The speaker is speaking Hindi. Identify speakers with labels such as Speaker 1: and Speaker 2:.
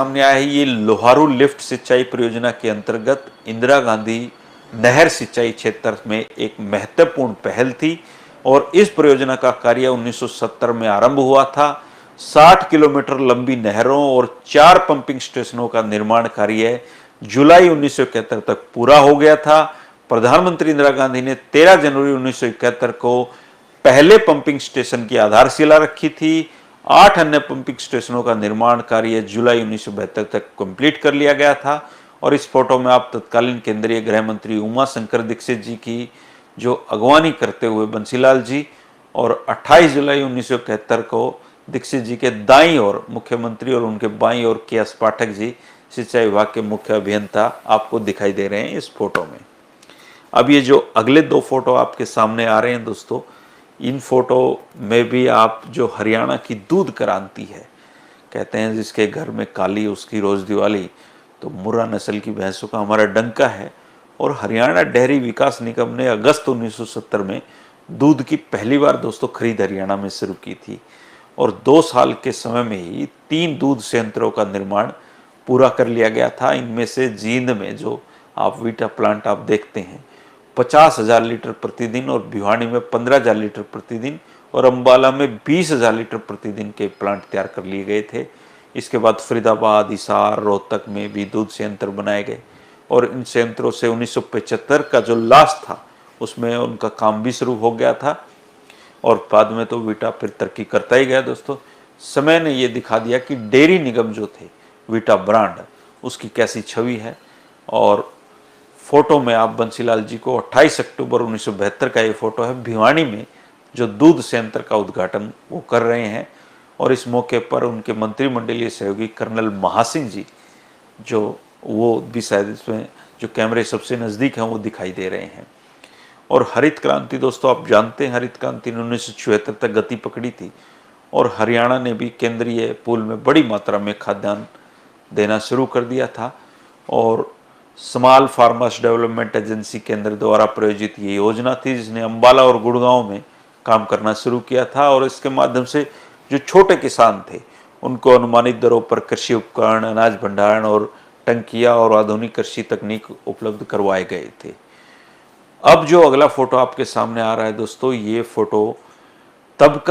Speaker 1: सामने आया है ये लोहारू लिफ्ट सिंचाई परियोजना के अंतर्गत इंदिरा गांधी नहर सिंचाई क्षेत्र में एक महत्वपूर्ण पहल थी और इस परियोजना का कार्य 1970 में आरंभ हुआ था। 60 किलोमीटर लंबी नहरों और 4 पंपिंग स्टेशनों का निर्माण कार्य जुलाई 1971 तक पूरा हो गया था। प्रधानमंत्री इंदिरा गांधी ने 13 जनवरी 1971 को पहले पंपिंग स्टेशन की आधारशिला रखी थी। 8 अन्य पंपिंग स्टेशनों का निर्माण कार्य जुलाई 1972 तक कंप्लीट कर लिया गया था। और इस फोटो में आप तत्कालीन केंद्रीय गृह मंत्री उमा शंकर दीक्षित जी की जो अगवानी करते हुए बंसीलाल जी, और 28 जुलाई 1971 को दीक्षित जी के दाईं ओर मुख्यमंत्री और उनके बाईं ओर के एस पाठक जी सिंचाई विभाग के मुख्य अभियंता आपको दिखाई दे रहे हैं इस फोटो में। अब ये जो अगले 2 फोटो आपके सामने आ रहे हैं दोस्तों, इन फोटो में भी आप जो हरियाणा की दूध क्रांति है, कहते हैं जिसके घर में काली उसकी रोज दिवाली, तो मुर्रा नस्ल की भैंसों का हमारा डंका है। और हरियाणा डेयरी विकास निगम ने अगस्त 1970 में दूध की पहली बार दोस्तों खरीद हरियाणा में शुरू की थी और 2 साल के समय में ही 3 दूध संयंत्रों का निर्माण पूरा कर लिया गया था। इनमें से जींद में जो आप वीटा प्लांट आप देखते हैं 50,000 लीटर प्रतिदिन, और भिवानी में 15,000 लीटर प्रतिदिन, और अंबाला में 20,000 लीटर प्रतिदिन के प्लांट तैयार कर लिए गए थे। इसके बाद फरीदाबाद, हिसार, रोहतक में भी दूध संयंत्र बनाए गए और इन संयंत्रों से 1975 का जो लास्ट था उसमें उनका काम भी शुरू हो गया था। और बाद में तो वीटा फिर तरक्की करता ही गया दोस्तों। समय ने ये दिखा दिया कि डेयरी निगम जो थे, वीटा ब्रांड, उसकी कैसी छवि है। और फोटो में आप बंसीलाल जी को 28 अक्टूबर 1972 का ये फोटो है, भिवानी में जो दूध संयंत्र का उद्घाटन वो कर रहे हैं। और इस मौके पर उनके मंत्रिमंडलीय सहयोगी कर्नल महासिंह जी, जो वो भी शायद इसमें जो कैमरे सबसे नज़दीक हैं वो दिखाई दे रहे हैं। और हरित क्रांति दोस्तों आप जानते हैं, हरित क्रांति ने 1976 तक गति पकड़ी थी और हरियाणा ने भी केंद्रीय पूल में बड़ी मात्रा में खाद्यान्न देना शुरू कर दिया था। और स्मॉल फार्मर्स डेवलपमेंट एजेंसी केंद्र द्वारा प्रायोजित ये योजना थी जिसने अंबाला और गुड़गांव में काम करना शुरू किया था। और इसके माध्यम से जो छोटे किसान थे उनको अनुमानित दरों पर कृषि उपकरण, अनाज भंडारण और टंकियां और आधुनिक कृषि तकनीक उपलब्ध करवाए गए थे। अब जो अगला फोटो आपके सामने आ रहा है दोस्तों, ये फोटो तब का